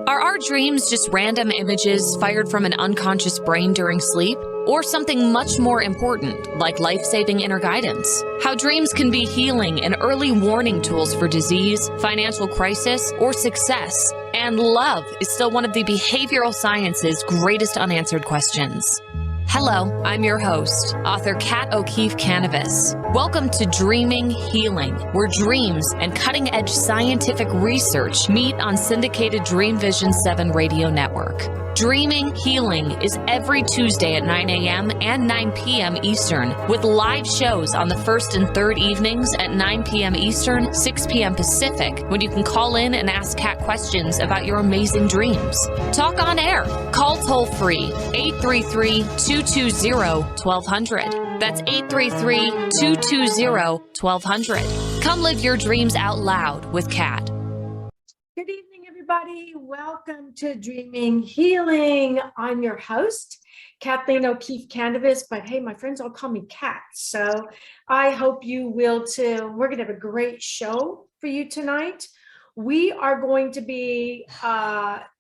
Are our dreams just random images fired from an unconscious brain during sleep? Or something much more important, like life-saving inner guidance? How dreams can be healing and early warning tools for disease, financial crisis, or success. And love is still one of the behavioral science's greatest unanswered questions. Hello, I'm your host, author Kat O'Keefe Kanavos. Welcome to Dreaming Healing, where dreams and cutting-edge scientific research meet on syndicated Dream Vision 7 radio network. Dreaming Healing is every Tuesday at 9 a.m. and 9 p.m. Eastern, with live shows on the first and third evenings at 9 p.m. Eastern, 6 p.m. Pacific, when you can call in and ask Kat questions about your amazing dreams. Talk on air. Call toll-free 833-220-1200. That's 833-220-1200. Come live your dreams out loud with Kat. Good evening, everybody. Welcome to Dreaming Healing. I'm your host, Kathleen O'Keefe Kanavos, but hey, my friends all call me Kat, so I hope you will too. We're going to have a great show for you tonight. We are going to be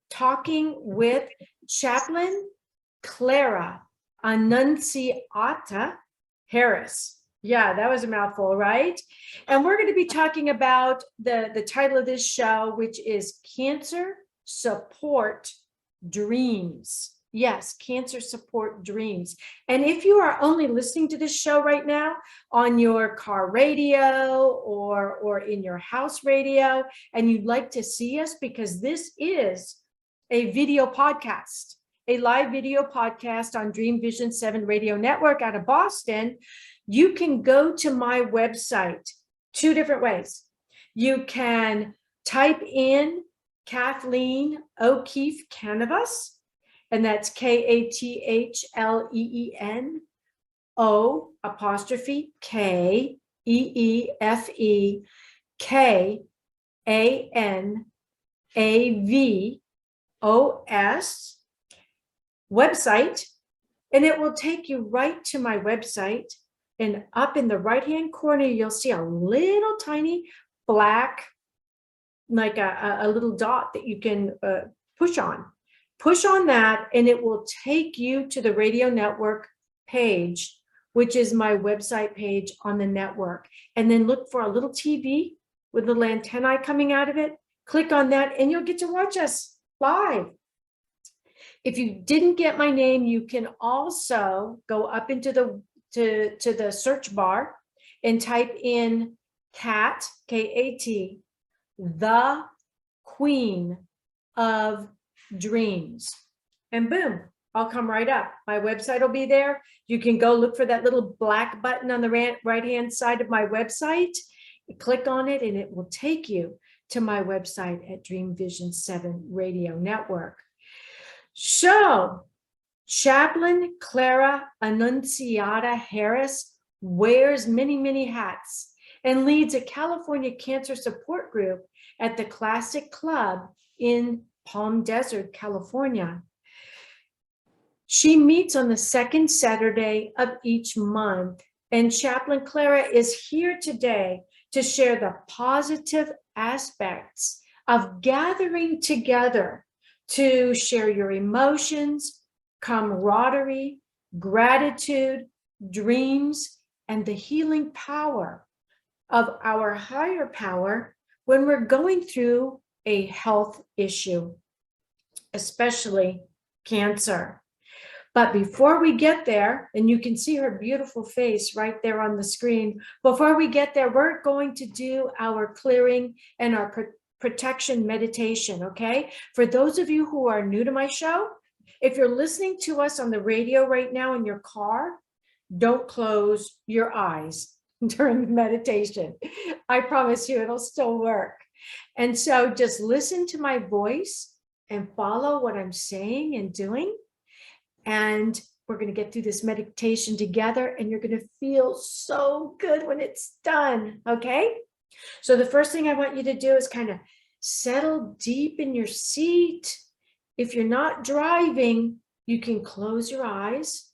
talking with Chaplain Clara Annunziata Harris. Yeah, that was a mouthful, right? And we're going to be talking about the title of this show, which is Cancer Support Dreams. Yes, Cancer Support Dreams. And if you are only listening to this show right now on your car radio or in your house radio, and you'd like to see us, because this is a video podcast, a live video podcast on Dream Vision 7 radio network out of Boston, you can go to my website two different ways. You can type in Kathleen O'Keefe Kanavos, and that's KATHLEENO'Keefekanavos website, and it will take you right to my website. And up in the right-hand corner, you'll see a little tiny black, like a little dot that you can push on. Push on that, and it will take you to the radio network page, which is my website page on the network. And then look for a little TV with little antennae coming out of it. Click on that, and you'll get to watch us live. If you didn't get my name, you can also go up into the the search bar and type in Kat, K-A-T, the Queen of Dreams. And boom, I'll come right up. My website will be there. You can go look for that little black button on the right-hand side of my website. You click on it, and it will take you to my website at Dream Vision 7 Radio Network. So, Chaplain Clara Annunziata Harris wears many, many hats and leads a California cancer support group at the Classic Club in Palm Desert, California. She meets on the second Saturday of each month, and Chaplain Clara is here today to share the positive aspects of gathering together to share your emotions, camaraderie, gratitude, dreams, and the healing power of our higher power when we're going through a health issue, especially cancer. But before we get there, and you can see her beautiful face right there on the screen, before we get there, we're going to do our clearing and our protection meditation, okay? For those of you who are new to my show, if you're listening to us on the radio right now in your car, don't close your eyes during the meditation. I promise you it'll still work. And so just listen to my voice and follow what I'm saying and doing. And we're going to get through this meditation together, and you're going to feel so good when it's done, okay? So the first thing I want you to do is kind of settle deep in your seat. If you're not driving, you can close your eyes,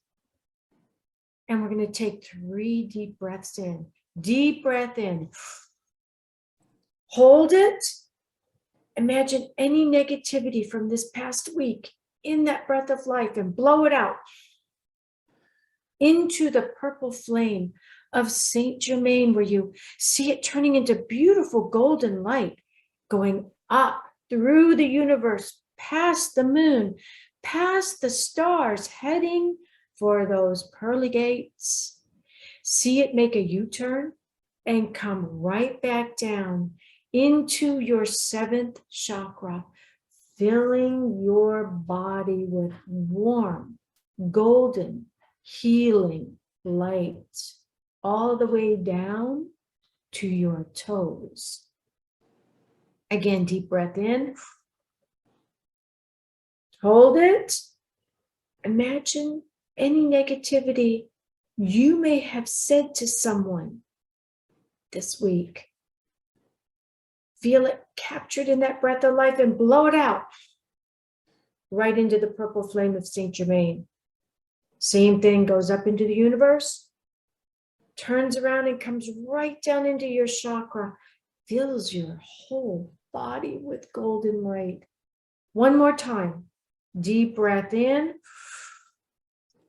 and we're going to take 3 deep breaths in. Deep breath in. Hold it Imagine any negativity from this past week in that breath of life and blow it out into the purple flame of Saint Germain, where you see it turning into beautiful golden light, going up through the universe, past the moon, past the stars, heading for those pearly gates. See it make a U-turn and come right back down into your seventh chakra, filling your body with warm, golden, healing light, all the way down to your toes. Again, deep breath in. Hold it. Imagine any negativity you may have said to someone this week. Feel it captured in that breath of life and blow it out right into the purple flame of Saint Germain. Same thing goes up into the universe, turns around and comes right down into your chakra, fills your whole body with golden light. One more time. Deep breath in.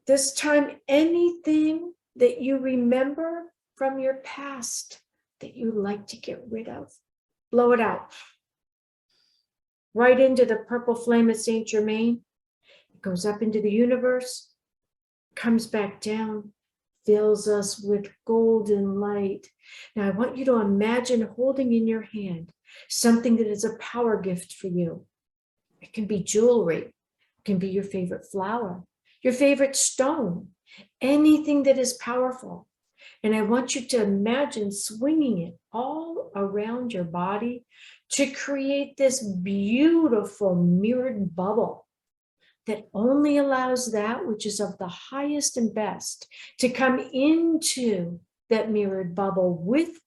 This time, anything that you remember from your past that you like to get rid of, blow it out. Right into the purple flame of Saint Germain. It goes up into the universe, comes back down, fills us with golden light. Now, I want you to imagine holding in your hand something that is a power gift for you. It can be jewelry, it can be your favorite flower, your favorite stone, anything that is powerful. And I want you to imagine swinging it all around your body to create this beautiful mirrored bubble that only allows that which is of the highest and best to come into that mirrored bubble with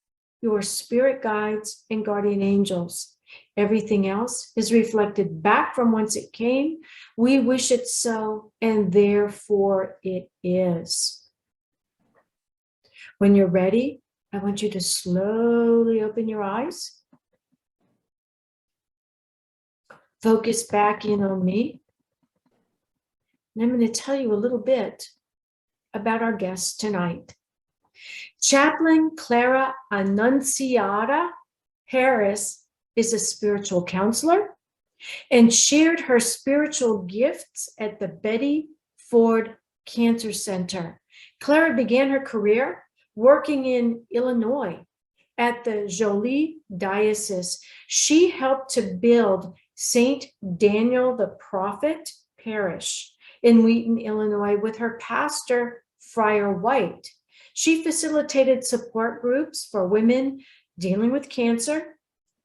your spirit guides and guardian angels. Everything else is reflected back from whence it came. We wish it so, and therefore it is. When you're ready, I want you to slowly open your eyes. Focus back in on me. And I'm going to tell you a little bit about our guest tonight. Chaplain Clara Annunziata Harris is a spiritual counselor and shared her spiritual gifts at the Betty Ford Cancer Center. Clara began her career working in Illinois at the Joliet Diocese. She helped to build St. Daniel the Prophet Parish in Wheaton, Illinois, with her pastor, Friar White. She facilitated support groups for women dealing with cancer,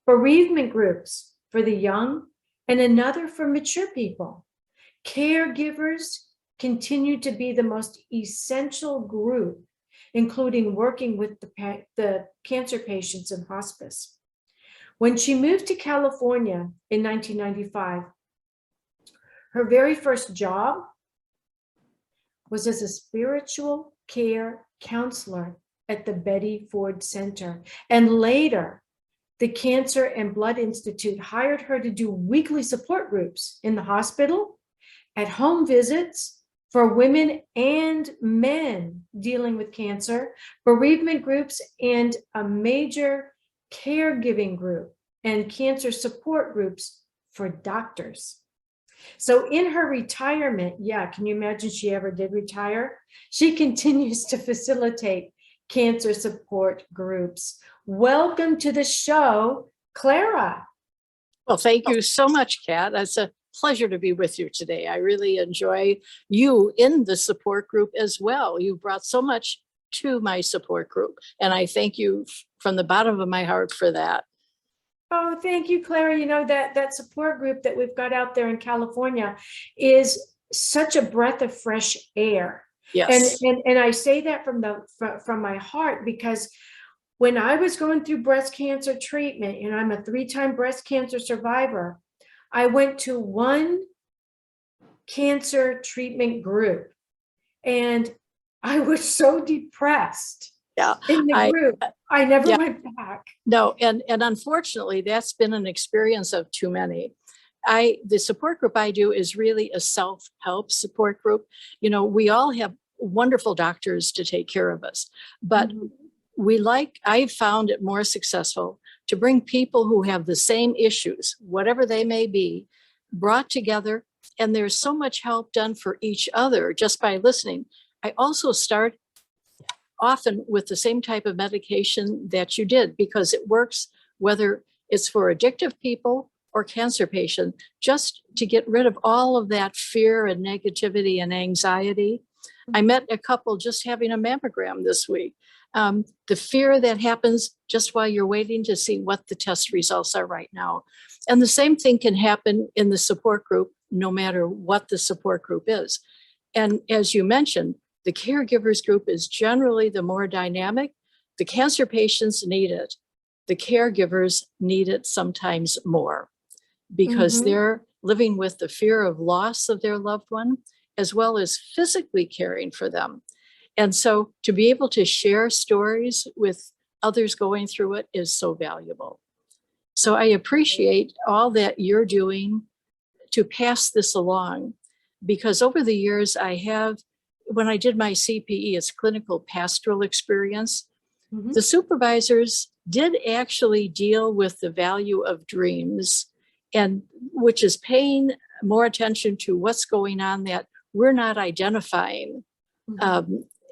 bereavement groups for the young, and another for mature people. Caregivers continue to be the most essential group, including working with the cancer patients in hospice. When she moved to California in 1995, her very first job was as a spiritual care counselor at the Betty Ford Center. And later, the Cancer and Blood Institute hired her to do weekly support groups in the hospital, at home visits for women and men dealing with cancer, bereavement groups, and a major caregiving group and cancer support groups for doctors. So in her retirement, can you imagine she ever did retire? She continues to facilitate cancer support groups. Welcome to the show, Clara. Well, thank you so much, Kat. It's a pleasure to be with you today. I really enjoy you in the support group as well. You brought so much to my support group, and I thank you from the bottom of my heart for that. Oh, thank you, Clara. You know, that support group that we've got out there in California is such a breath of fresh air. Yes. And I say that from my heart, because when I was going through breast cancer treatment, and I'm a 3-time breast cancer survivor, I went to one cancer treatment group and I was so depressed Yeah. in the group. I never yeah. went back. No, and unfortunately, that's been an experience of too many. The support group I do is really a self-help support group. You know, we all have wonderful doctors to take care of us, but I found it more successful to bring people who have the same issues, whatever they may be, brought together. And there's so much help done for each other just by listening. I also start often with the same type of medication that you did, because it works whether it's for addictive people or cancer patients, just to get rid of all of that fear and negativity and anxiety. I met a couple just having a mammogram this week. The fear that happens just while you're waiting to see what the test results are right now. And the same thing can happen in the support group, no matter what the support group is. And as you mentioned, the caregivers group is generally the more dynamic. The cancer patients need it. The caregivers need it sometimes more, because they're living with the fear of loss of their loved one, as well as physically caring for them. And so to be able to share stories with others going through it is so valuable. So I appreciate all that you're doing to pass this along, because over the years when I did my CPE, it's clinical pastoral experience, the supervisors did actually deal with the value of dreams, and which is paying more attention to what's going on that we're not identifying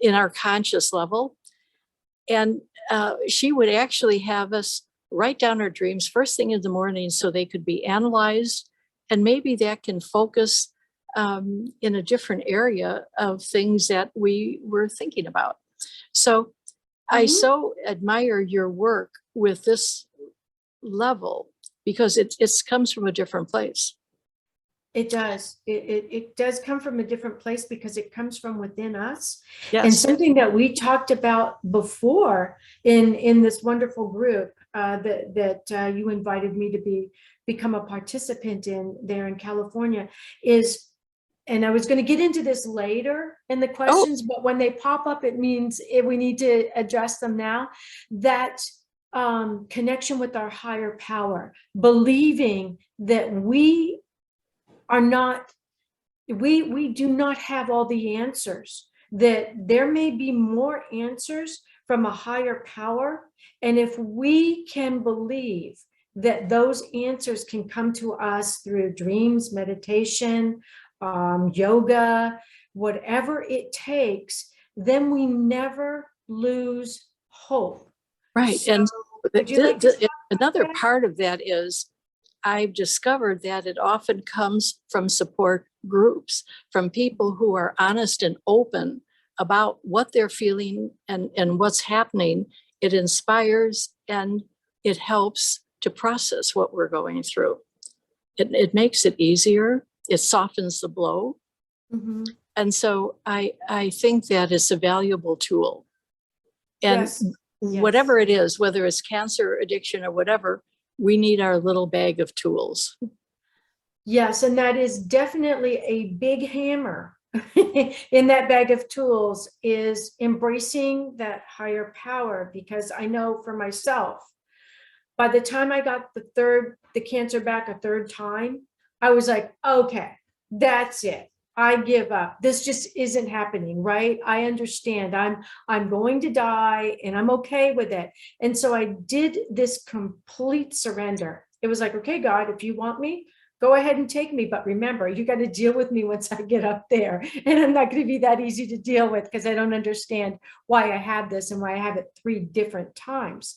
in our conscious level. And she would actually have us write down our dreams first thing in the morning so they could be analyzed, and maybe that can focus in a different area of things that we were thinking about. So I so admire your work with this level, because it comes from a different place. It does. It does come from a different place because it comes from within us. Yes. And something that we talked about before in this wonderful group that you invited me to become a participant in there in California is, and I was going to get into this later in the questions, but when they pop up, it means we need to address them now. That connection with our higher power, believing that we are not, we do not have all the answers, that there may be more answers from a higher power. And if we can believe that those answers can come to us through dreams, meditation, yoga, whatever it takes, then we never lose hope. Right. So, and another that? part of that is I've discovered that it often comes from support groups, from people who are honest and open about what they're feeling and what's happening. It inspires and it helps to process what we're going through. It makes it easier. It softens the blow. And so I think that is a valuable tool. And whatever it is, whether it's cancer, addiction, or whatever, we need our little bag of tools. Yes, and that is definitely a big hammer in that bag of tools, is embracing that higher power. Because I know for myself, by the time I got the cancer back a third time, I was like, okay, that's it. I give up. This just isn't happening, right? I understand. I'm going to die, and I'm okay with it. And so I did this complete surrender. It was like, okay, God, if you want me, go ahead and take me. But remember, you got to deal with me once I get up there. And I'm not going to be that easy to deal with, because I don't understand why I have this and why I have it 3 different times.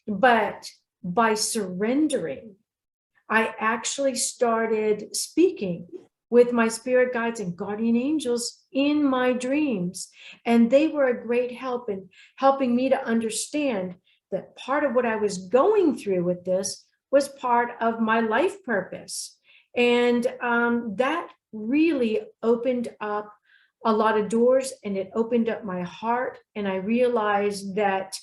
But by surrendering, I actually started speaking with my spirit guides and guardian angels in my dreams. And they were a great help in helping me to understand that part of what I was going through with this was part of my life purpose. And that really opened up a lot of doors, and it opened up my heart. And I realized that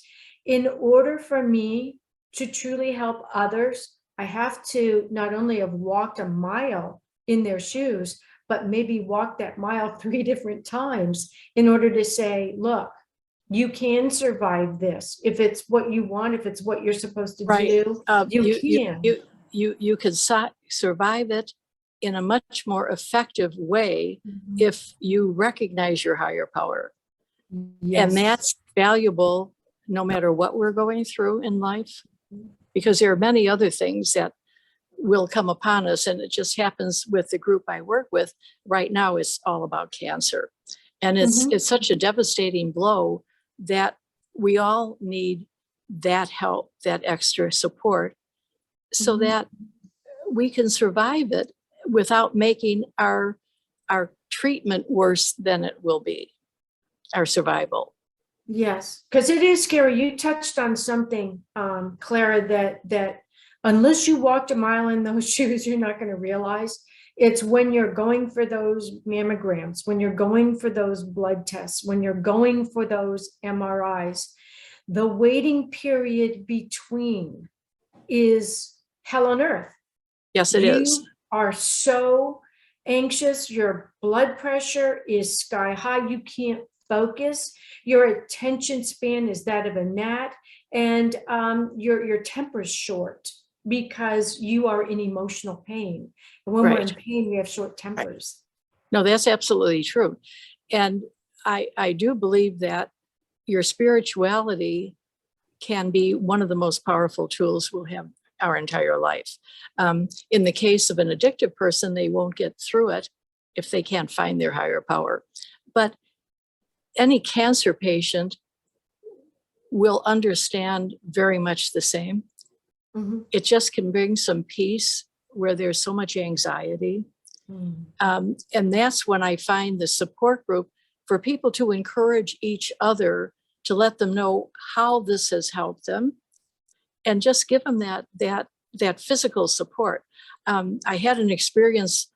in order for me to truly help others, I have to not only have walked a mile in their shoes, but maybe walk that mile 3 different times in order to say, look, You can survive this. If it's what you want, if it's what you're supposed to Right. do, you can. You can survive it in a much more effective way if you recognize your higher power. Yes. And that's valuable no matter what we're going through in life, because there are many other things that will come upon us. And it just happens with the group I work with right now, it's all about cancer. And it's such a devastating blow that we all need that help, that extra support, so that we can survive it without making our treatment worse than it will be, our survival. Yes, because it is scary. You touched on something, Clara, that unless you walked a mile in those shoes, you're not going to realize. It's when you're going for those mammograms, when you're going for those blood tests, when you're going for those MRIs, the waiting period between is hell on earth. Yes, it is. You are so anxious. Your blood pressure is sky high. You can't focus. Your attention span is that of a gnat, and your temper's short because you are in emotional pain. And when we're in pain, we have short tempers. No, that's absolutely true. And I do believe that your spirituality can be one of the most powerful tools we'll have our entire life. In the case of an addictive person, they won't get through it if they can't find their higher power. But any cancer patient will understand very much the same. It just can bring some peace where there's so much anxiety. And that's when I find the support group for people to encourage each other, to let them know how this has helped them, and just give them that physical support. I had an experience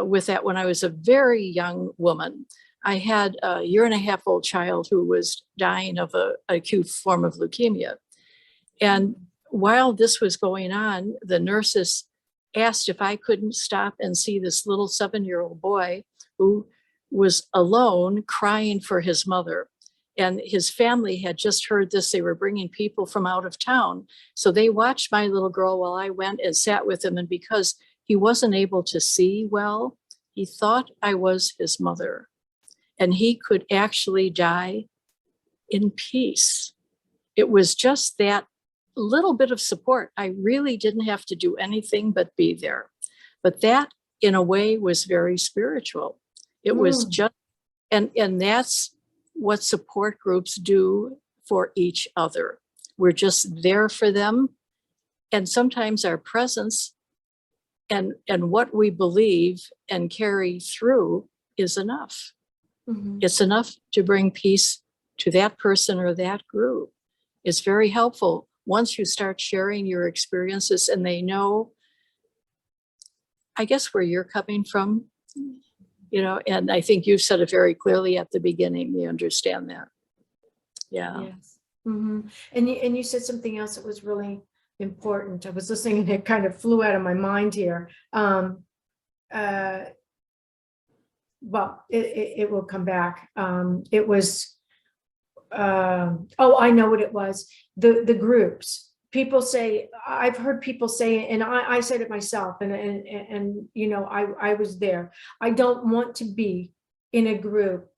with that when I was a very young woman. I had a 1.5-year-old child who was dying of an acute form of leukemia. And while this was going on, the nurses asked if I couldn't stop and see this little 7-year-old boy who was alone crying for his mother. And his family had just heard this. They were bringing people from out of town. So they watched my little girl while I went and sat with him. And because he wasn't able to see well, he thought I was his mother. And he could actually die in peace. It was just that little bit of support. I really didn't have to do anything but be there. But that, in a way, was very spiritual. It was just, and that's what support groups do for each other. We're just there for them. And sometimes our presence and what we believe and carry through is enough. It's enough to bring peace to that person or that group. It's very helpful once you start sharing your experiences and they know, I guess, where you're coming from, and I think you've said it very clearly at the beginning. You understand that. Yeah. Yes. And you said something else that was really important. I was listening and it kind of flew out of my mind here. Well, it will come back. It was, I know what it was. The groups. People say, I've heard people say, and I said it myself, and I was there. I don't want to be in a group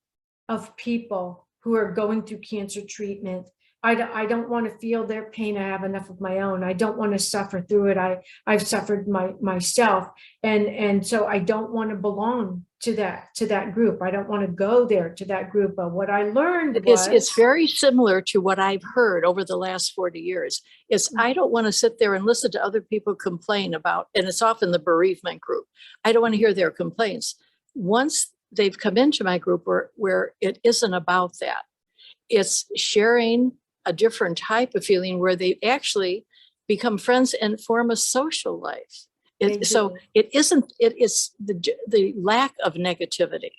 of people who are going through cancer treatment. I don't want to feel their pain. I have enough of my own. I don't want to suffer through it. I've suffered myself. And so I don't want to belong to that group. I don't want to go there to that group. But what I learned was, it's very similar to what I've heard over the last 40 years. I don't want to sit there and listen to other people complain about, and it's often the bereavement group. I don't want to hear their complaints. Once they've come into my group where it isn't about that, it's sharing a different type of feeling where they actually become friends and form a social life. So it isn't, it is the lack of negativity.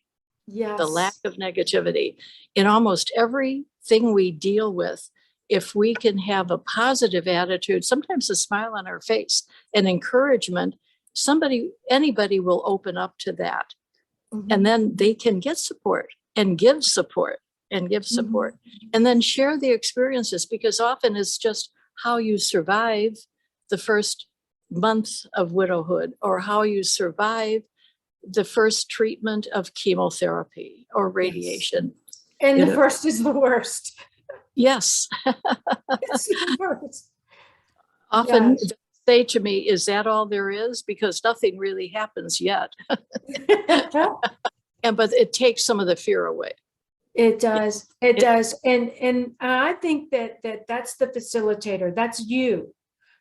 Yes. The lack of negativity in almost everything we deal with. If we can have a positive attitude, sometimes a smile on our face, and encouragement, anybody will open up to that. And then they can get support and give support. and give support, and then share the experiences, because often it's just how you survive the first month of widowhood, or how you survive the first treatment of chemotherapy or radiation. And the first is the worst. Yes. It's the worst. Often they say to me, is that all there is? Because nothing really happens yet. But it takes some of the fear away. It does. It does. And I think that's the facilitator. That's you.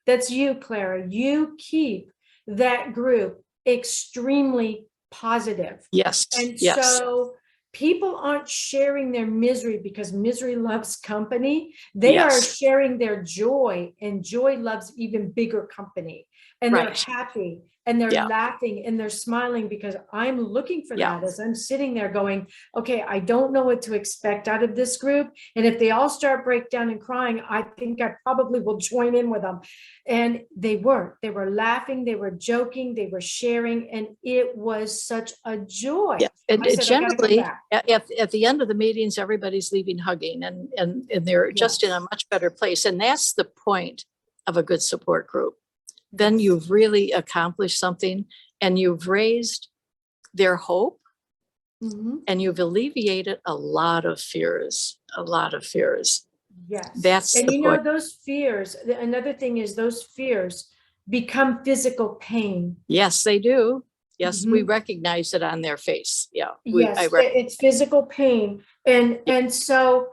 That's you, Clara. You keep that group extremely positive. Yes. And yes. so people aren't sharing their misery because misery loves company. They are sharing their joy, and joy loves even bigger company. And they're happy, and they're laughing, and they're smiling, because I'm looking for that as I'm sitting there going, okay, I don't know what to expect out of this group. And if they all start break down and crying, I think I probably will join in with them. And they weren't. They were laughing, they were joking, they were sharing, and it was such a joy. Yeah. It generally, at the end of the meetings, everybody's leaving hugging, and they're just in a much better place. And that's the point of a good support group. Then you've really accomplished something, and you've raised their hope, and you've alleviated a lot of fears. Yes. That's and the point. Those fears, another thing is those fears become physical pain. Yes, they do. Yes, we recognize it on their face. Yeah. It's physical pain. And so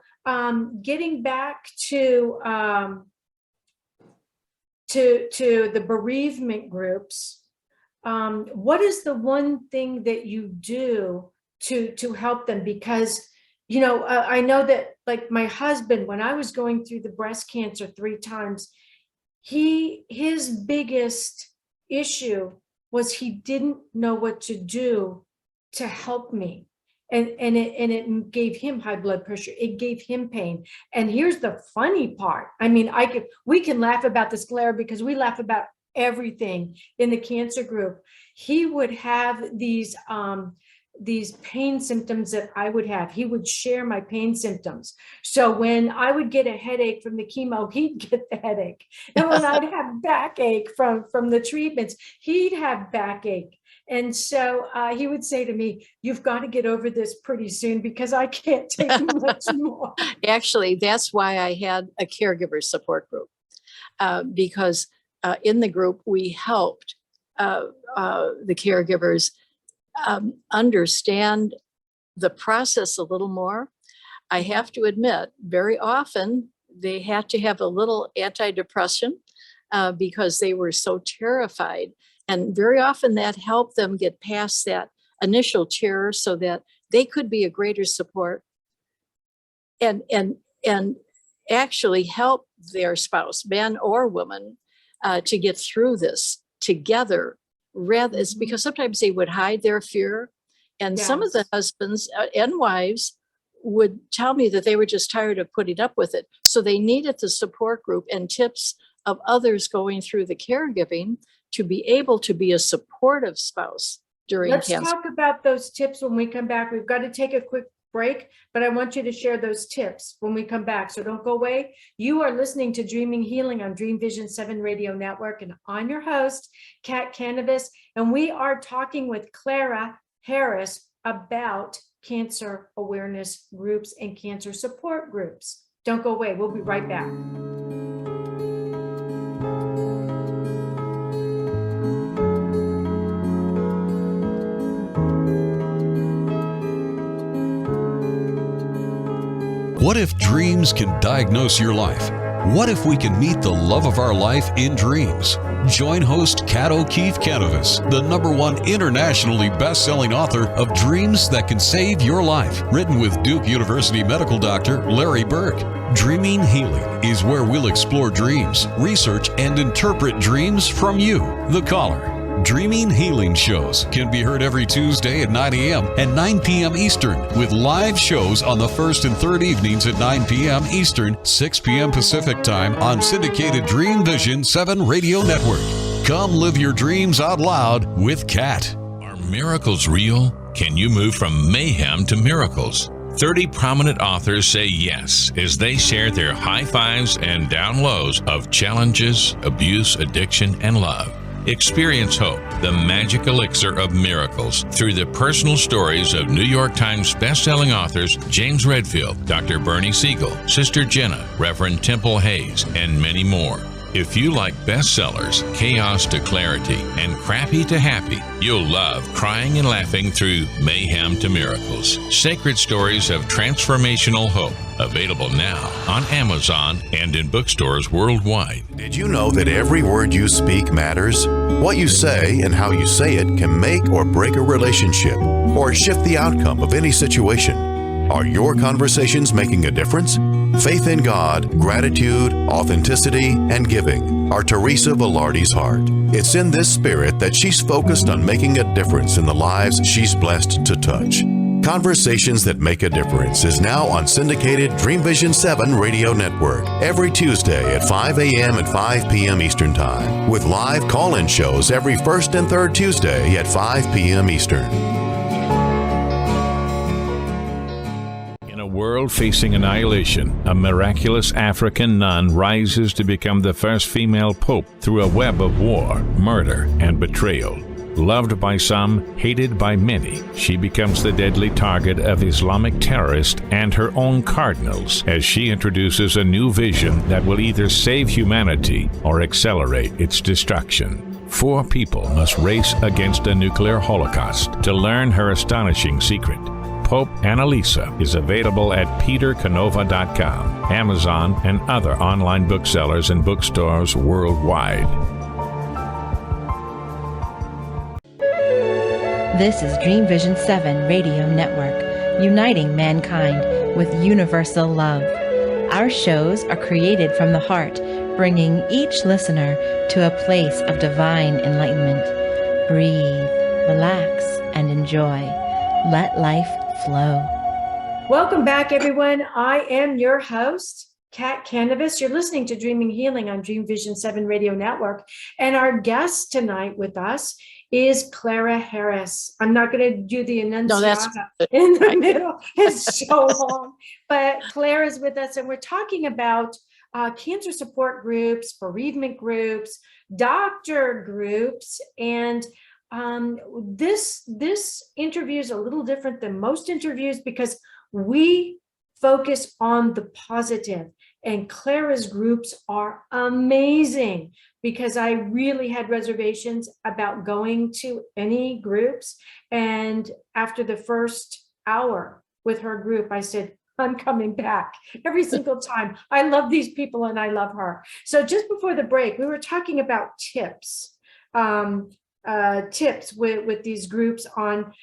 getting back to the bereavement groups, what is the one thing that you do to help them? Because, I know that, like, my husband, when I was going through the breast cancer 3 times, his biggest issue was he didn't know what to do to help me. And it gave him high blood pressure. It gave him pain. And here's the funny part. I mean, we can laugh about this, Clara, because we laugh about everything in the cancer group. He would have these pain symptoms that I would have. He would share my pain symptoms. So when I would get a headache from the chemo, he'd get the headache. And when I'd have backache from the treatments, he'd have backache. And so he would say to me, you've got to get over this pretty soon, because I can't take much more. Actually, that's why I had a caregiver support group, because in the group, we helped the caregivers understand the process a little more. I have to admit, very often they had to have a little antidepressant because they were so terrified. And very often that helped them get past that initial terror so that they could be a greater support and actually help their spouse, man or woman, to get through this together. Rather, it's because sometimes they would hide their fear. And some of the husbands and wives would tell me that they were just tired of putting up with it. So they needed the support group and tips of others going through the caregiving to be able to be a supportive spouse during cancer. Let's talk about those tips when we come back. We've got to take a quick break, but I want you to share those tips when we come back. So don't go away. You are listening to Dreaming Healing on Dream Vision 7 Radio Network, and I'm your host, Kat Kanavos, and we are talking with Clara Harris about cancer awareness groups and cancer support groups. Don't go away. We'll be right back. What if dreams can diagnose your life? What if we can meet the love of our life in dreams? Join host Kat O'Keefe Kanavos, the #1 internationally best-selling author of Dreams That Can Save Your Life, written with Duke University medical doctor Larry Burke. Dreaming Healing is where we'll explore dreams, research, and interpret dreams from you, the caller. Dreaming Healing shows can be heard every Tuesday at 9 a.m. and 9 p.m. Eastern, with live shows on the first and third evenings at 9 p.m. Eastern, 6 p.m. Pacific Time on syndicated Dream Vision 7 Radio Network. Come live your dreams out loud with Kat. Are miracles real? Can you move from mayhem to miracles? 30 prominent authors say yes as they share their high fives and down lows of challenges, abuse, addiction, and love. Experience hope, the magic elixir of miracles, through the personal stories of New York Times bestselling authors James Redfield, Dr. Bernie Siegel, Sister Jenna, Reverend Temple Hayes, and many more. If you like bestsellers, chaos to clarity, and crappy to happy, you'll love crying and laughing through mayhem to miracles. Sacred stories of transformational hope. Available now on Amazon and in bookstores worldwide. Did you know that every word you speak matters? What you say and how you say it can make or break a relationship or shift the outcome of any situation. Are your conversations making a difference? Faith in God, gratitude, authenticity, and giving are Teresa Velarde's heart. It's in this spirit that she's focused on making a difference in the lives she's blessed to touch. Conversations That Make a Difference is now on syndicated Dream Vision 7 radio network every Tuesday at 5 a.m. and 5 p.m. Eastern Time, with live call-in shows every first and third Tuesday at 5 p.m. Eastern. In a world facing annihilation, a miraculous African nun rises to become the first female pope through a web of war, murder, and betrayal. Loved by some, hated by many, she becomes the deadly target of Islamic terrorists and her own cardinals as she introduces a new vision that will either save humanity or accelerate its destruction. 4 people must race against a nuclear holocaust to learn her astonishing secret. Pope Annalisa is available at petercanova.com, Amazon, and other online booksellers and bookstores worldwide. This is Dream Vision 7 Radio Network, uniting mankind with universal love. Our shows are created from the heart, bringing each listener to a place of divine enlightenment. Breathe, relax, and enjoy. Let life flow. Welcome back, everyone. I am your host, Kat Kanavos. You're listening to Dreaming Healing on Dream Vision 7 Radio Network. And our guest tonight with us is Clara Harris. I'm not going to do the Annunziata in the middle. It's so long. But Clara's with us, and we're talking about cancer support groups, bereavement groups, doctor groups, and this interview is a little different than most interviews because we focus on the positive, and Clara's groups are amazing because I really had reservations about going to any groups. And after the first hour with her group, I said, I'm coming back every single time. I love these people and I love her. So just before the break, we were talking about tips, with these groups on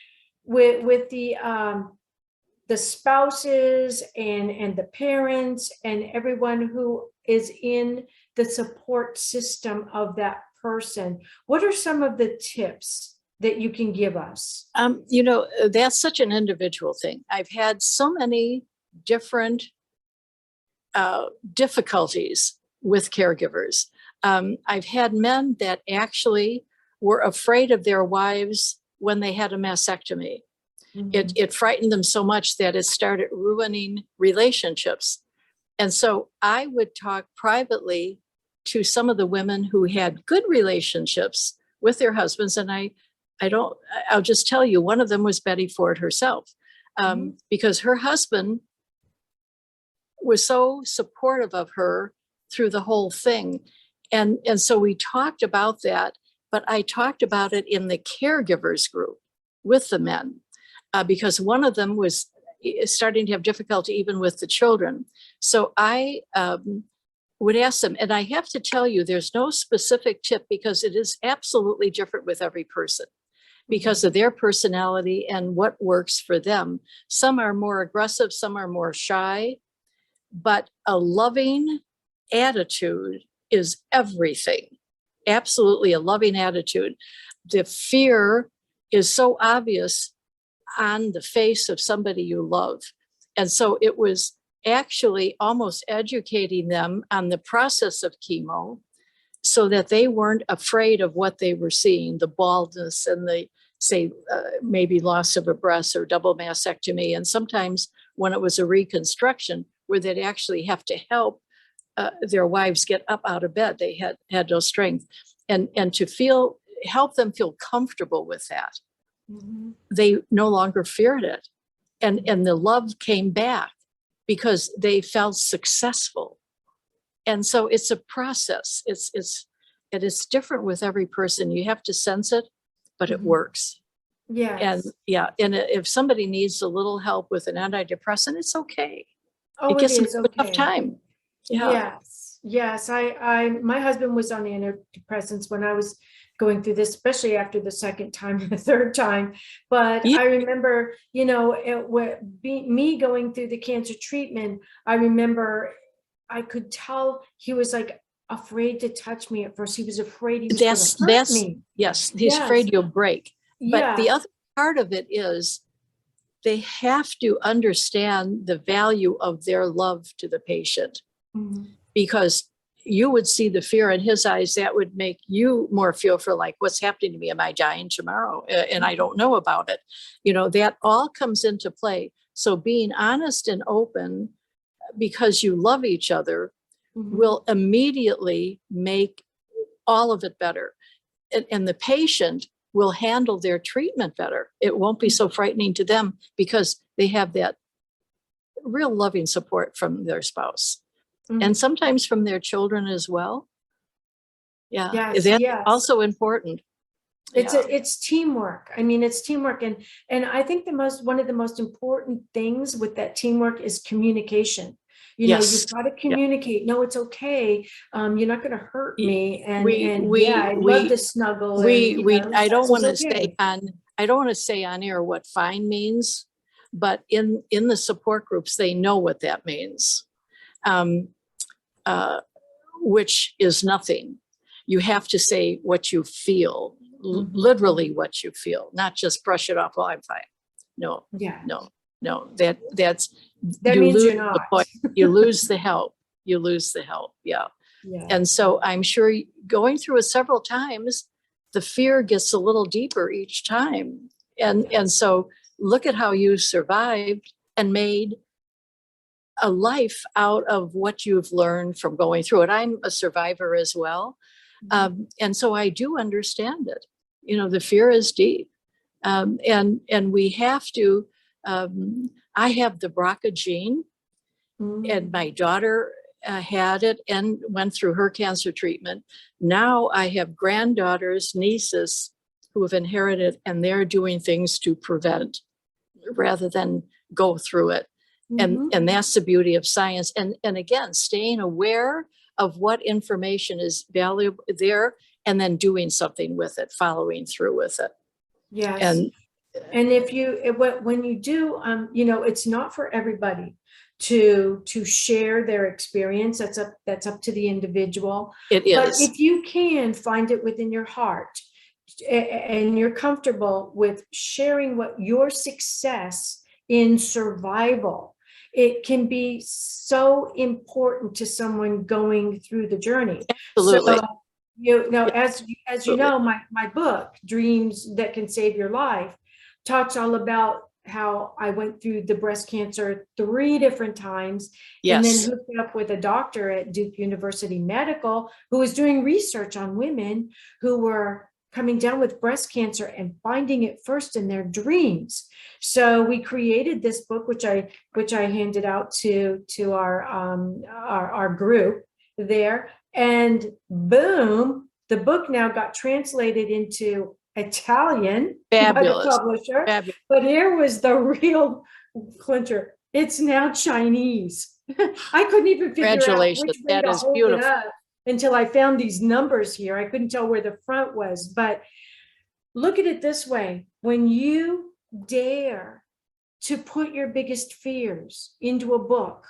with the spouses and the parents and everyone who is in the support system of that person. What are some of the tips that you can give us? That's such an individual thing. I've had so many different difficulties with caregivers. I've had men that actually were afraid of their wives when they had a mastectomy. Mm-hmm. It frightened them so much that it started ruining relationships. And so I would talk privately to some of the women who had good relationships with their husbands. And I'll just tell you, one of them was Betty Ford herself, because her husband was so supportive of her through the whole thing. And so we talked about that, but I talked about it in the caregivers group with the men, because one of them was starting to have difficulty even with the children. So I would ask them, and I have to tell you, there's no specific tip because it is absolutely different with every person because of their personality and what works for them. Some are more aggressive, some are more shy, but a loving attitude is everything. Absolutely a loving attitude. The fear is so obvious on the face of somebody you love. And so it was actually almost educating them on the process of chemo, so that they weren't afraid of what they were seeing, the baldness and the, say, maybe loss of a breast or double mastectomy. And sometimes when it was a reconstruction where they'd actually have to help their wives get up out of bed, they had no strength. And to help them feel comfortable with that. Mm-hmm. They no longer feared it. And the love came back because they felt successful. And so it's a process. It's different with every person. You have to sense it, but it works. Yeah. And if somebody needs a little help with an antidepressant, it's okay. Oh, it gets is them okay. enough time. Yeah. Yes. My husband was on antidepressants when I was going through this, especially after the second time and the third time. But I remember, me going through the cancer treatment, I remember I could tell he was like afraid to touch me at first. He was afraid he was going to hurt me. Yes, he's afraid you'll break. But the other part of it is they have to understand the value of their love to the patient. Mm-hmm. Because you would see the fear in his eyes, that would make you more feel for like, what's happening to me? Am I dying tomorrow? And I don't know about it. That all comes into play. So being honest and open because you love each other will immediately make all of it better. And the patient will handle their treatment better. It won't be so frightening to them because they have that real loving support from their spouse. And sometimes from their children as well. Yeah, that's also important. It's teamwork. I mean, it's teamwork, and I think one of the most important things with that teamwork is communication. You've got to communicate. No, it's okay. You're not going to hurt me. And I love the snuggle. I don't want to say on air what fine means, but in the support groups, they know what that means. Which is nothing. You have to say what you feel, literally what you feel, not just brush it off. Well, I'm fine. No. That means you're not. You lose the help. Yeah. And so I'm sure going through it several times, the fear gets a little deeper each time. And so look at how you survived and made a life out of what you've learned from going through it. I'm a survivor as well. And so I do understand it. The fear is deep. And we have to, I have the BRCA gene and my daughter had it and went through her cancer treatment. Now I have granddaughters, nieces who have inherited, and they're doing things to prevent rather than go through it. And that's the beauty of science. And again, staying aware of what information is valuable there and then doing something with it, following through with it. Yes. And when you do, it's not for everybody to share their experience. That's up to the individual. It is. But if you can find it within your heart and you're comfortable with sharing what your success in survival, it can be so important to someone going through the journey. Absolutely. So, as you know, my book, Dreams That Can Save Your Life, talks all about how I went through the breast cancer 3 different times. And then hooked up with a doctor at Duke University Medical who was doing research on women who were coming down with breast cancer and finding it first in their dreams. So we created this book, which I handed out to our group there, and boom, the book now got translated into Italian by the publisher. Fabulous. But here was the real clincher. It's now Chinese. I couldn't even figure out which way that to is hold beautiful. it up until I found these numbers here. I couldn't tell where the front was, but look at it this way. When you dare to put your biggest fears into a book.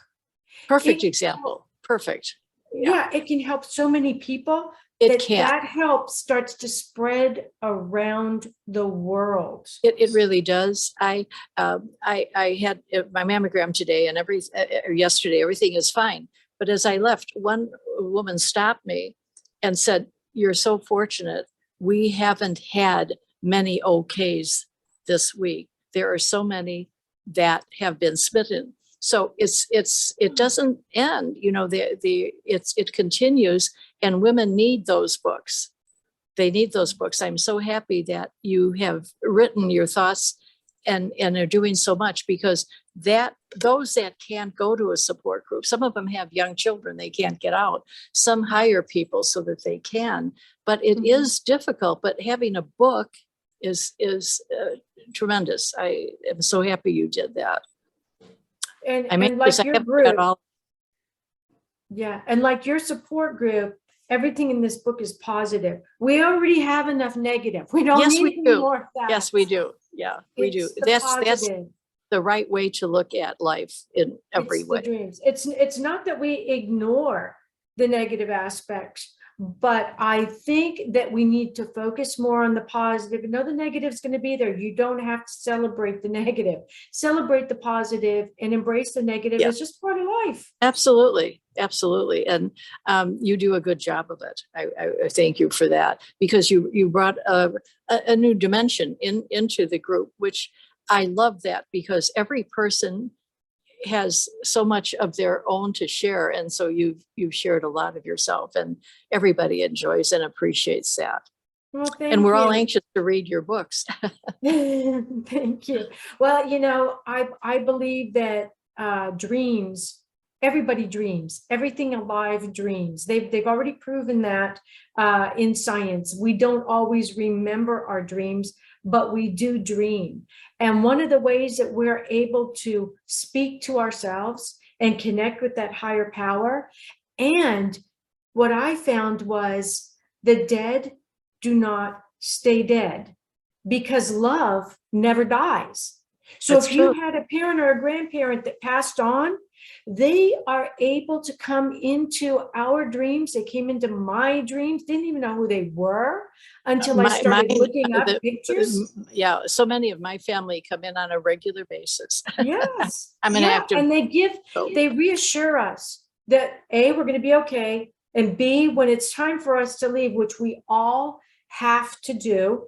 Perfect example. Perfect. Yeah, it can help so many people. That help starts to spread around the world. It really does. I had my mammogram today and yesterday, everything is fine. But as I left, one woman stopped me and said, you're so fortunate. We haven't had many okays this week. There are so many that have been smitten. So it doesn't end, it continues, and women need those books. They need those books. I'm so happy that you have written your thoughts and are doing so much, because those that can't go to a support group, some of them have young children, they can't get out. Some hire people so that they can, but it is difficult. But having a book is tremendous. I am so happy you did that. And like your group, and like your support group, everything in this book is positive. We already have enough negative. We don't need any more of that. Yes, we do. Yeah, we do. That's the right way to look at life in every way. The dreams. It's not that we ignore the negative aspects, but I think that we need to focus more on the positive. No, the negative is going to be there. You don't have to celebrate the negative. Celebrate the positive and embrace the negative. It's just part of life. Absolutely. And you do a good job of it. I thank you for that, because you brought a new dimension into the group, which I love that, because every person has so much of their own to share. And so you've shared a lot of yourself, and everybody enjoys and appreciates that. Well, and we're all anxious to read your books. Thank you. Well, I believe that dreams, everybody dreams, everything alive dreams. They've already proven that in science. We don't always remember our dreams, but we do dream. And one of the ways that we're able to speak to ourselves and connect with that higher power. And what I found was the dead do not stay dead, because love never dies. So if you had a parent or a grandparent that passed on, they are able to come into our dreams. They came into my dreams, didn't even know who they were until I started looking up pictures. Yeah, so many of my family come in on a regular basis. Yes. I'm an active. And they reassure us that A, we're going to be okay, and B, when it's time for us to leave, which we all have to do,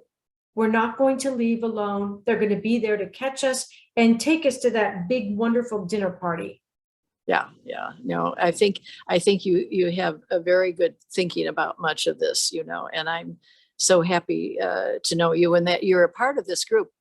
we're not going to leave alone. They're going to be there to catch us and take us to that big, wonderful dinner party. Yeah. No, I think you have a very good thinking about much of this, and I'm so happy to know you and that you're a part of this group.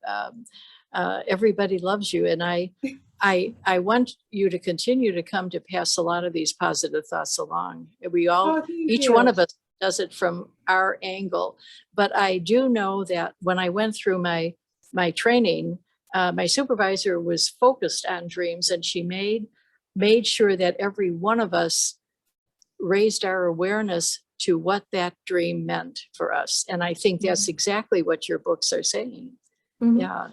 Everybody loves you, and I want you to continue to come to pass a lot of these positive thoughts along. We all, each one of us does it from our angle, but I do know that when I went through my training, my supervisor was focused on dreams, and she made sure that every one of us raised our awareness to what that dream meant for us. And I think that's exactly what your books are saying. Mm-hmm. Yeah.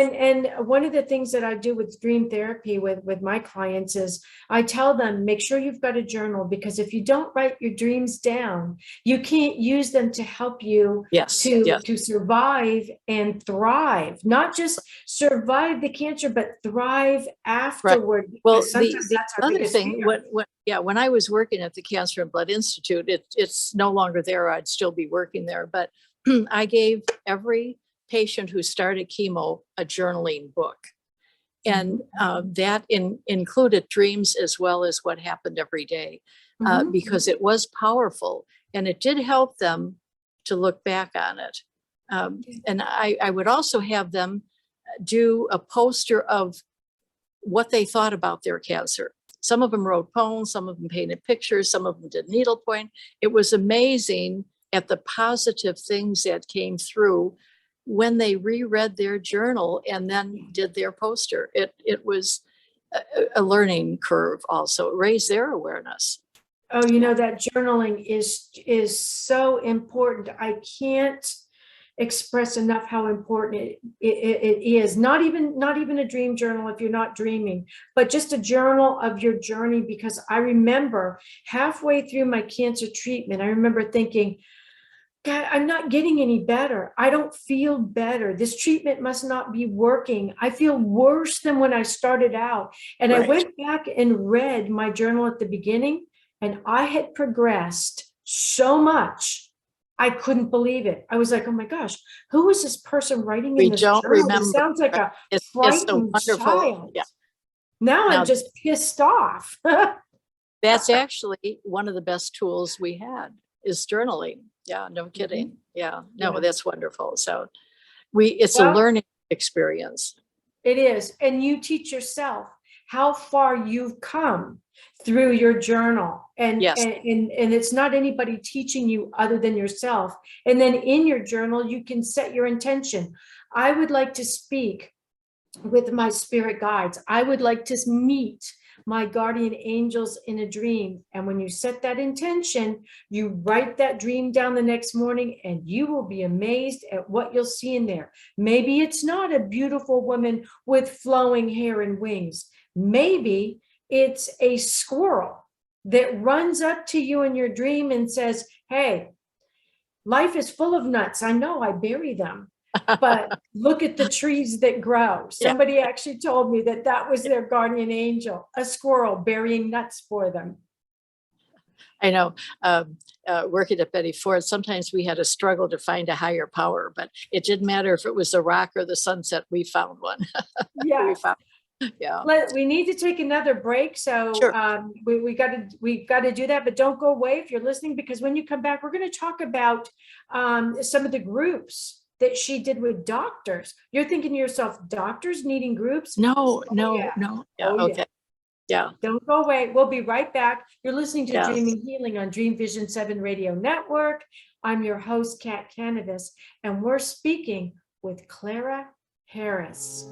And one of the things that I do with dream therapy with my clients is I tell them, make sure you've got a journal, because if you don't write your dreams down, you can't use them to help you to survive and thrive, not just survive the cancer, but thrive afterward. Right. Well, the other thing, when I was working at the Cancer and Blood Institute, it's no longer there. I'd still be working there, but I gave every patient who started chemo a journaling book, and that included dreams as well as what happened every day, because it was powerful, and it did help them to look back on it. And I would also have them do a poster of what they thought about their cancer. Some of them wrote poems, some of them painted pictures, some of them did needlepoint. It was amazing at the positive things that came through when they reread their journal and then did their poster. It was a learning curve also. It raised their awareness. Oh, that journaling is so important. I can't express enough how important it is. Not even a dream journal if you're not dreaming, but just a journal of your journey. Because I remember halfway through my cancer treatment, I remember thinking, God, I'm not getting any better. I don't feel better. This treatment must not be working. I feel worse than when I started out. And I went back and read my journal at the beginning, and I had progressed so much. I couldn't believe it. I was like, oh my gosh, who is this person writing We in this don't journal? remember. It sounds like a It's so frightened wonderful. child. Yeah. Now Now- I'm just pissed off. That's actually one of the best tools we had is journaling. Yeah, no kidding. Yeah, no, Yeah. that's wonderful. So it's Well- a learning experience. It is. And you teach yourself how far you've come through your journal. And, Yes. and it's not anybody teaching you other than yourself. And then in your journal, you can set your intention. I would like to speak with my spirit guides. I would like to meet my guardian angels in a dream. And when you set that intention, you write that dream down the next morning, and you will be amazed at what you'll see in there. Maybe it's not a beautiful woman with flowing hair and wings. Maybe it's a squirrel that runs up to you in your dream and says, hey, life is full of nuts. I know I bury them, but look at the trees that grow. Somebody actually told me that was their guardian angel, a squirrel burying nuts for them. I know, working at Betty Ford, sometimes we had a struggle to find a higher power, but it didn't matter if it was the rock or the sunset, we found one. Yeah. Yeah. We need to take another break. So Sure. we got to do that, but don't go away if you're listening, because when you come back, we're going to talk about some of the groups that she did with doctors. You're thinking to yourself, doctors needing groups? No. yeah. Yeah. Oh, yeah. Okay. Yeah. Don't go away. We'll be right back. You're listening to Yes. Dreaming Healing on Dream Vision 7 Radio Network. I'm your host, Kat Kanavos, and we're speaking with Clara Harris.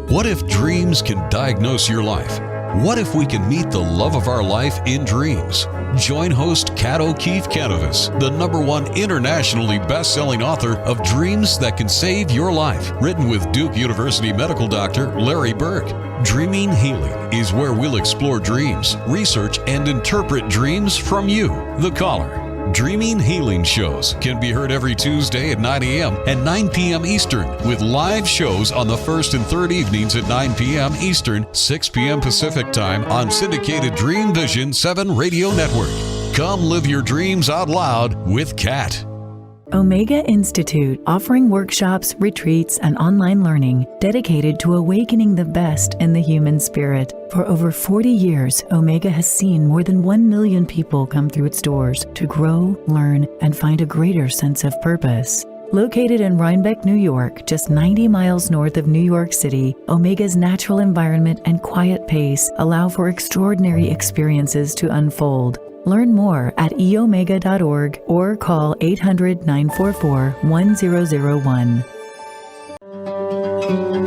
What if dreams can diagnose your life? What if we can meet the love of our life in dreams? Join host Kat O'Keefe Kanavos, the #1 internationally best-selling author of Dreams That Can Save Your Life, written with Duke University medical doctor Larry Burke. Dreaming Healing is where we'll explore dreams, research, and interpret dreams from you, the caller. Dreaming Healing shows can be heard every Tuesday at 9 a.m. and 9 p.m. Eastern, with live shows on the first and third evenings at 9 p.m. Eastern, 6 p.m. Pacific Time on syndicated Dream Vision 7 Radio Network. Come live your dreams out loud with Kat. Omega Institute, offering workshops, retreats, and online learning dedicated to awakening the best in the human spirit. For over 40 years, Omega has seen more than 1 million people come through its doors to grow, learn, and find a greater sense of purpose. Located in Rhinebeck, New York, just 90 miles north of New York City, Omega's natural environment and quiet pace allow for extraordinary experiences to unfold. Learn more at eomega.org or call 800-944-1001.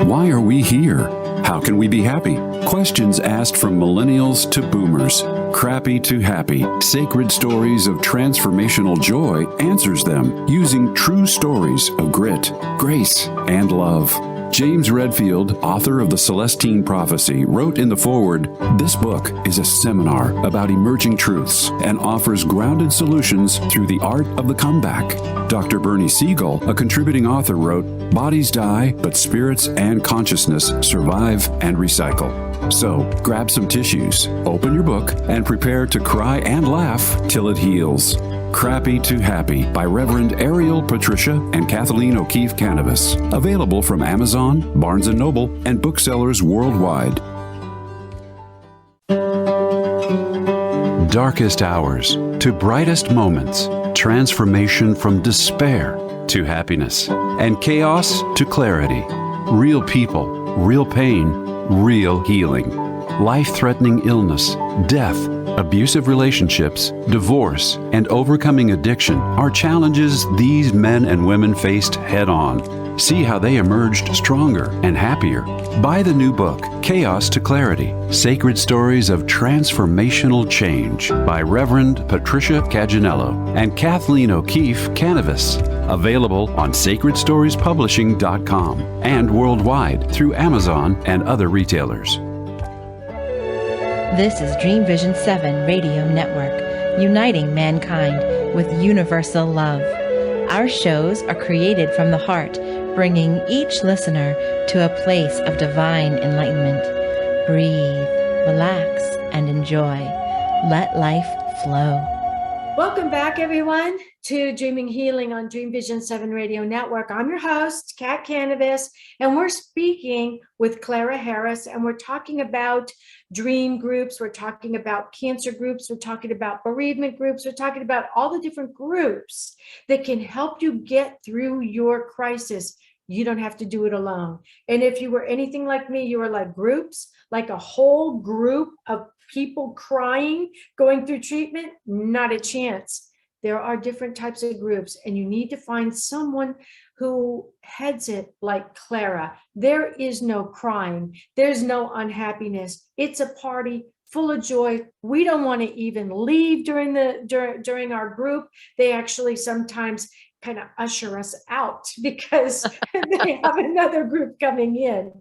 Why are we here? How can we be happy? Questions asked from millennials to boomers. Crappy to happy. Sacred Stories of Transformational Joy answers them using true stories of grit, grace, and love. James Redfield, author of The Celestine Prophecy, wrote in the foreword, "This book is a seminar about emerging truths and offers grounded solutions through the art of the comeback." Dr. Bernie Siegel, a contributing author, wrote, "Bodies die, but spirits and consciousness survive and recycle." So, grab some tissues, open your book, and prepare to cry and laugh till it heals. Crappy to Happy by Reverend Ariel Patricia and Kathleen O'Keefe Kanavos. Available from Amazon, Barnes & Noble, and booksellers worldwide. Darkest hours to brightest moments. Transformation from despair to happiness. And chaos to clarity. Real people, real pain, real healing. Life-threatening illness, death, abusive relationships, divorce, and overcoming addiction are challenges these men and women faced head-on. See how they emerged stronger and happier. Buy the new book, Chaos to Clarity, Sacred Stories of Transformational Change by Reverend Patricia Caginello and Kathleen O'Keefe Kanavos. Available on sacredstoriespublishing.com and worldwide through Amazon and other retailers. This is Dream Vision 7 Radio Network, uniting mankind with universal love. Our shows are created from the heart, bringing each listener to a place of divine enlightenment. Breathe, relax, and enjoy. Let life flow. Welcome back, everyone, to Dreaming Healing on Dream Vision 7 Radio Network. I'm your host, Kat Kanavos, and we're speaking with Clara Harris, and we're talking about dream groups. We're talking about cancer groups. We're talking about bereavement groups. We're talking about all the different groups that can help you get through your crisis. You don't have to do it alone. And if you were anything like me, you were like groups, like a whole group of people crying, going through treatment, not a chance. There are different types of groups, and you need to find someone who heads it like Clara. There is no crying. There's no unhappiness. It's a party full of joy. We don't want to even leave during our group. They actually sometimes kind of usher us out because they have another group coming in.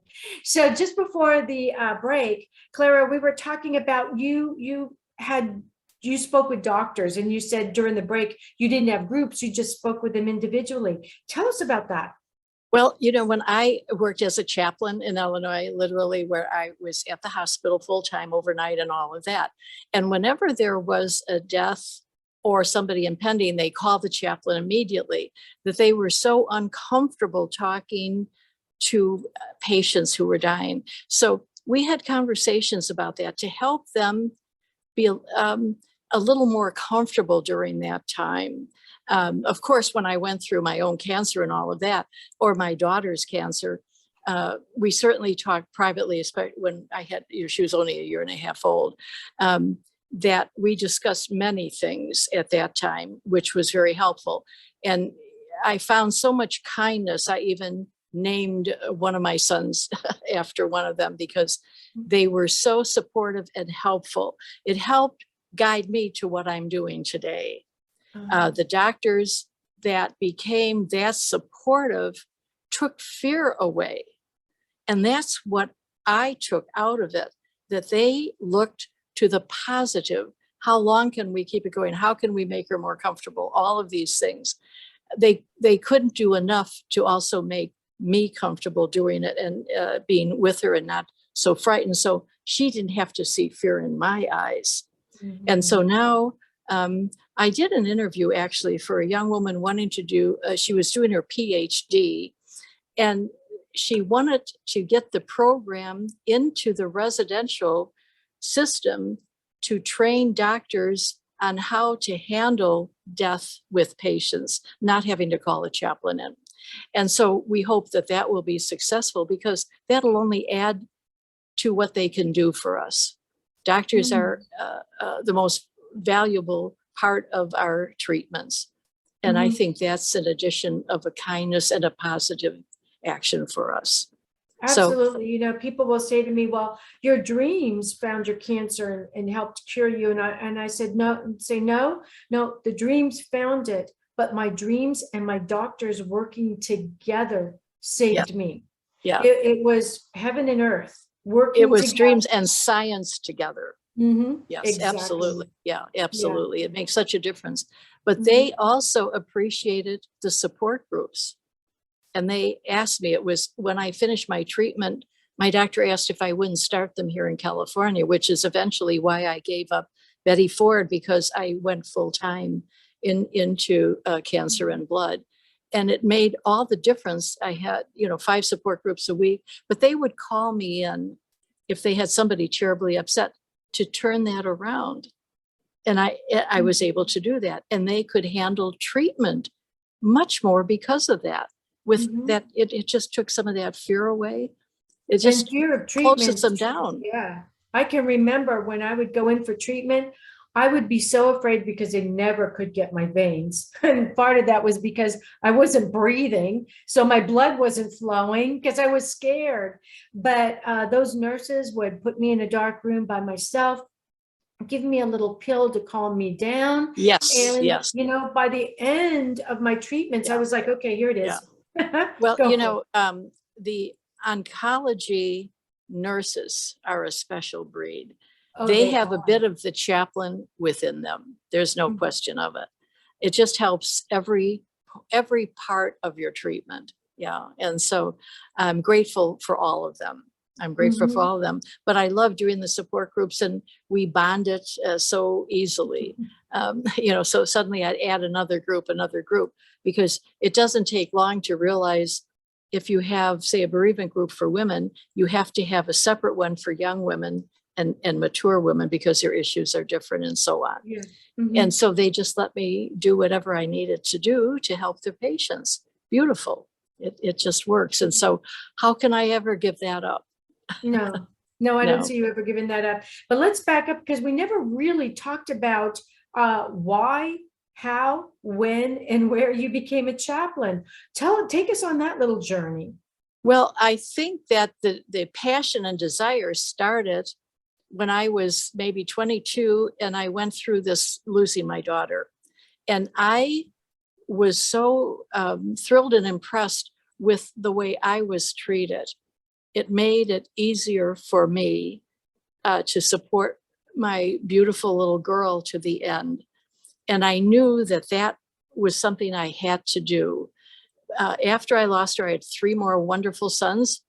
So just before the break, Clara, we were talking about you spoke with doctors, and you said during the break you didn't have groups, you just spoke with them individually. Tell us about that. Well, when I worked as a chaplain in Illinois, literally where I was at the hospital full time overnight and all of that. And whenever there was a death or somebody impending, they called the chaplain immediately, that they were so uncomfortable talking to patients who were dying. So we had conversations about that to help them be a little more comfortable during that time. Of course, when I went through my own cancer and all of that, or my daughter's cancer, we certainly talked privately, especially when I had, she was only a year and a half old, that we discussed many things at that time, which was very helpful. And I found so much kindness. I even named one of my sons after one of them because they were so supportive and helpful. It helped guide me to what I'm doing today. The doctors that became that supportive took fear away. And that's what I took out of it, that they looked to the positive. How long can we keep it going? How can we make her more comfortable? All of these things. They couldn't do enough to also make me comfortable doing it and being with her and not so frightened. So she didn't have to see fear in my eyes. Mm-hmm. And so now I did an interview actually for a young woman wanting to do, she was doing her PhD, and she wanted to get the program into the residential system to train doctors on how to handle death with patients, not having to call a chaplain in. And so we hope that that will be successful, because that'll only add to what they can do for us. Doctors are the most valuable part of our treatments. And I think that's an addition of a kindness and a positive action for us. Absolutely. So, people will say to me, well, your dreams found your cancer and helped cure you. And I said, no, the dreams found it, but my dreams and my doctors working together saved me. Yeah. It was heaven and earth working It was together. Dreams and science together. Mm-hmm. Yes, exactly. Absolutely. Yeah, absolutely. Yeah. It makes such a difference. But they also appreciated the support groups. And they asked me, it was when I finished my treatment, my doctor asked if I wouldn't start them here in California, which is eventually why I gave up Betty Ford, because I went full time into cancer and blood. And it made all the difference. I had, 5 support groups a week, but they would call me in if they had somebody terribly upset to turn that around. And I was able to do that. And they could handle treatment much more because of that. With that, it just took some of that fear away. It just fear of treatment closes them down. Yeah. I can remember when I would go in for treatment, I would be so afraid because they never could get my veins. And part of that was because I wasn't breathing. So my blood wasn't flowing because I was scared. But those nurses would put me in a dark room by myself, give me a little pill to calm me down. Yes. And, yes. By the end of my treatments, I was like, okay, here it is. Yeah. Well, the oncology nurses are a special breed. They have a bit of the chaplain within them. There's no question of it. It just helps every every part of your treatment. Yeah. And so I'm grateful for all of them. I'm grateful for all of them, but I love doing the support groups, and we bonded so easily. So suddenly I'd add another group, because it doesn't take long to realize if you have, say, a bereavement group for women, you have to have a separate one for young women and mature women, because their issues are different and so on. Yeah. And so they just let me do whatever I needed to do to help their patients. Beautiful. It just works. And so how can I ever give that up? No, I don't see you ever giving that up. But let's back up, because we never really talked about why, how, when, and where you became a chaplain. Take us on that little journey. Well, I think that the passion and desire started when I was maybe 22, and I went through this losing my daughter. And I was so thrilled and impressed with the way I was treated. It made it easier for me to support my beautiful little girl to the end. And I knew that was something I had to do. After I lost her, I had 3 more wonderful sons.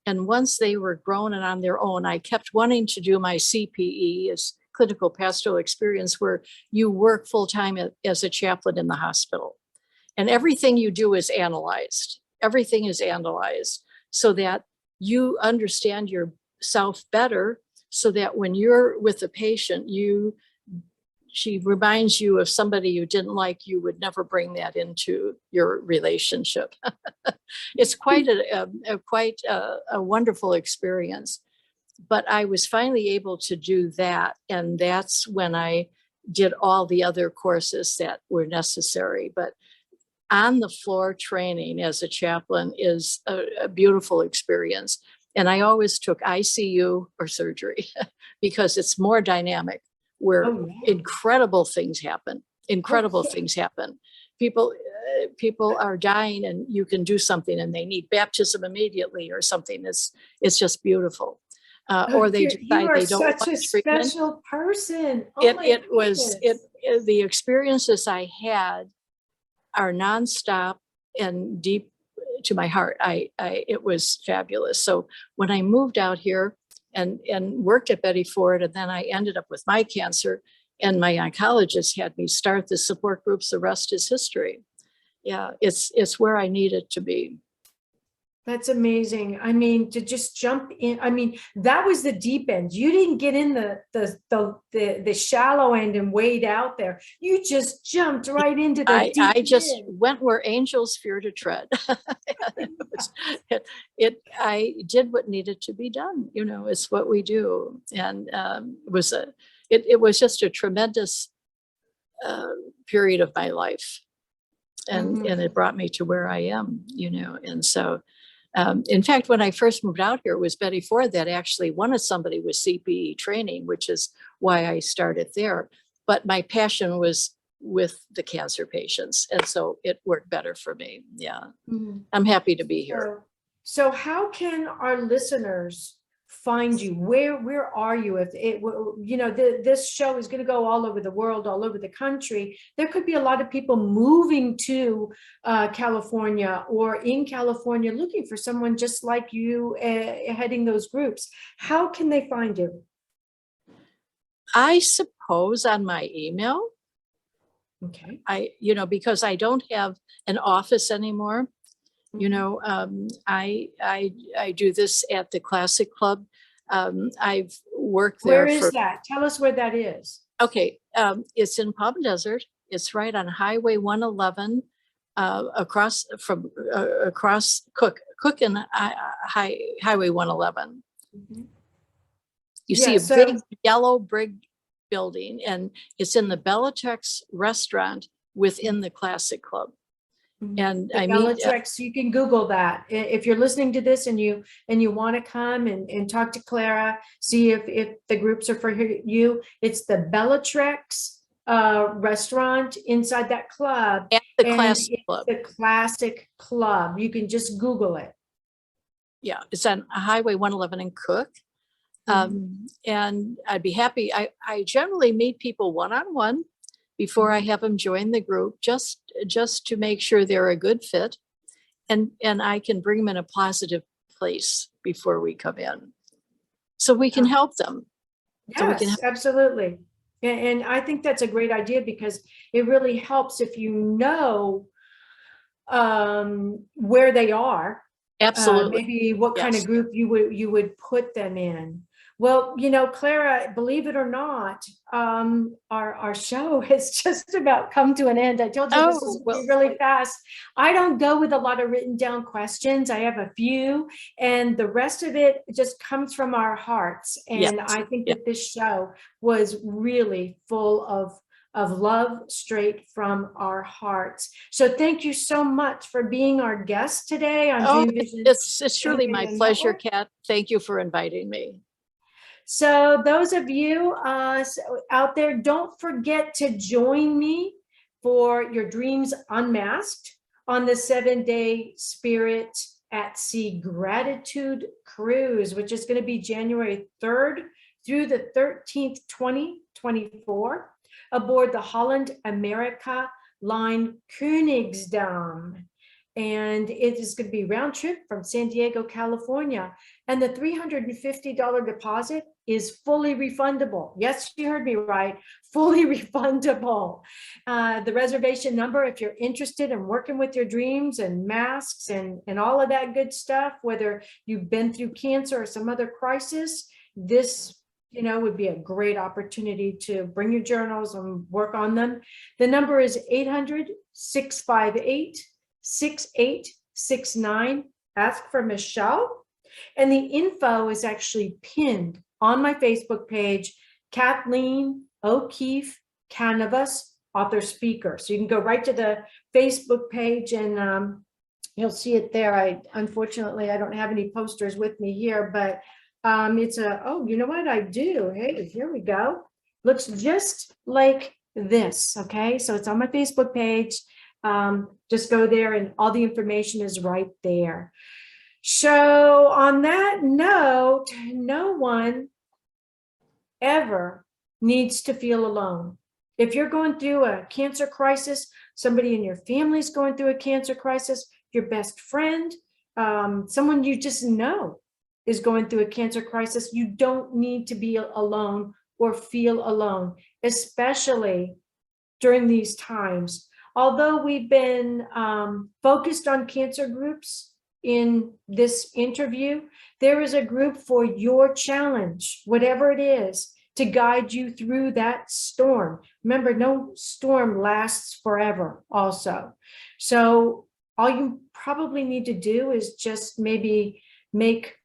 And once they were grown and on their own, I kept wanting to do my CPE, as clinical pastoral experience, where you work full-time as a chaplain in the hospital. And everything you do is analyzed. Everything is analyzed so that you understand yourself better, so that when you're with a patient, she reminds you of somebody you didn't like, you would never bring that into your relationship. It's quite a wonderful experience. But I was finally able to do that. And that's when I did all the other courses that were necessary. But on the floor training as a chaplain is a beautiful experience. And I always took ICU or surgery because it's more dynamic, where incredible things happen. Things happen. People are dying, and you can do something, and they need baptism immediately or something. It's just beautiful. Or they decide they don't want such a treatment. special person. The experiences I had are nonstop and deep to my heart. It was fabulous. So when I moved out here and worked at Betty Ford, and then I ended up with my cancer, and my oncologist had me start the support groups, the rest is history. Yeah, it's where I needed to be. That's amazing. I mean, to just jump in. I mean, that was the deep end. You didn't get in the shallow end and wade out there. You just jumped right into the deep end. I just went where angels fear to tread. I did what needed to be done. It's what we do. And it was just a tremendous period of my life. And it brought me to where I am, and so in fact, when I first moved out here, it was Betty Ford that actually wanted somebody with CPE training, which is why I started there. But my passion was with the cancer patients, and so it worked better for me. Yeah, I'm happy to be here. So how can our listeners find you? Where are you? If this show is going to go all over the world, all over the country, there could be a lot of people moving to California or in California looking for someone just like you heading those groups. How can they find you? I suppose on my email. Okay. Because I don't have an office anymore. I do this at the Classic Club. I've worked there. Where is that? Tell us where that is. Okay. It's in Palm Desert. It's right on Highway 111, across Cook and Highway 111. You see a big yellow brick building, and it's in the Bellatrix restaurant within the Classic Club. And Bellatrix, you can Google that. If you're listening to this and you want to come and talk to Clara, see if the groups are for you. It's the Bellatrix restaurant inside that club. At the Classic Club. The Classic Club. You can just Google it. Yeah, it's on Highway 111 in Cook. And I'd be happy. I generally meet people one-on-one, before I have them join the group, just to make sure they're a good fit, and I can bring them in a positive place before we come in, so we can help them. Yes, absolutely. And I think that's a great idea, because it really helps if you know where they are. Absolutely. Maybe what kind of group you would put them in. Well, Clara, believe it or not, our show has just about come to an end. I told you this was really fast. I don't go with a lot of written down questions. I have a few, and the rest of it just comes from our hearts. And I think that this show was really full of love straight from our hearts. So thank you so much for being our guest today on Dream Vision. It's truly my pleasure, Kat. Thank you for inviting me. So those of you out there, don't forget to join me for your Dreams Unmasked on the 7-day Spirit at Sea Gratitude Cruise, which is going to be January 3rd through the 13th, 2024, aboard the Holland America Line Königsdam. And it is going to be round trip from San Diego, California. And the $350 deposit is fully refundable. Yes, you heard me right, fully refundable. The reservation number, if you're interested in working with your dreams and masks and all of that good stuff, whether you've been through cancer or some other crisis, this would be a great opportunity to bring your journals and work on them. The number is 800-658-6869. Ask for Michelle. And the info is actually pinned on my Facebook page, Kathleen O'Keefe Kanavos, author speaker. So you can go right to the Facebook page and you'll see it there. Unfortunately, I don't have any posters with me here, but it's you know what I do? Hey, here we go. Looks just like this. Okay, so it's on my Facebook page. Just go there and all the information is right there. So on that note, no one ever needs to feel alone. If you're going through a cancer crisis, somebody in your family is going through a cancer crisis, your best friend, someone you just know is going through a cancer crisis, you don't need to be alone or feel alone, especially during these times. Although we've been focused on cancer groups in this interview, there is a group for your challenge, whatever it is, to guide you through that storm. Remember, no storm lasts forever also. So all you probably need to do is just maybe make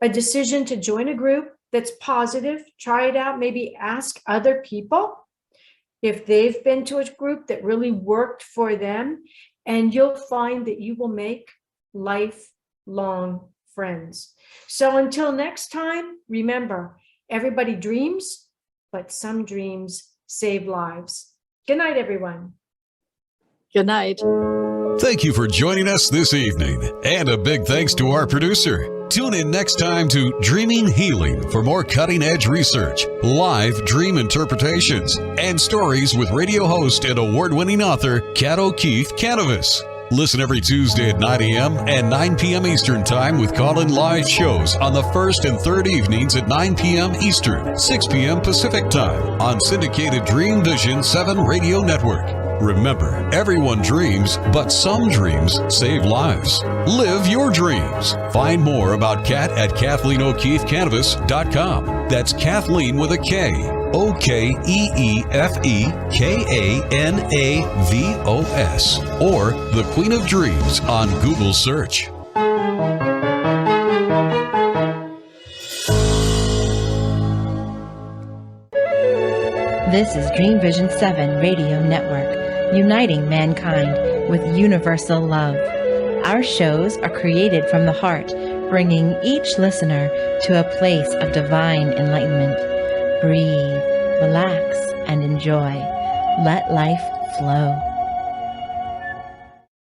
a decision to join a group that's positive, try it out, maybe ask other people if they've been to a group that really worked for them, and you'll find that you will make lifelong friends. So until next time, remember, everybody dreams, but some dreams save lives. Good night, everyone. Good night. Thank you for joining us this evening, and a big thanks to our producer. Tune in next time to Dreaming Healing for more cutting-edge research, live dream interpretations, and stories with radio host and award-winning author Kat O'Keefe Kanavos. Listen every Tuesday at 9 a.m. and 9 p.m. Eastern Time with call-in live shows on the first and third evenings at 9 p.m. Eastern, 6 p.m. Pacific Time on syndicated Dream Vision 7 radio network. Remember, everyone dreams, but some dreams save lives. Live your dreams. Find more about Kat at KathleenO'KeefeKanavos.com. That's Kathleen with a K. OKEEFEKANAVOS. Or The Queen of Dreams on Google search. This is Dream Vision 7 Radio Network, uniting mankind with universal love. Our shows are created from the heart, bringing each listener to a place of divine enlightenment. Breathe, relax, and enjoy. Let life flow.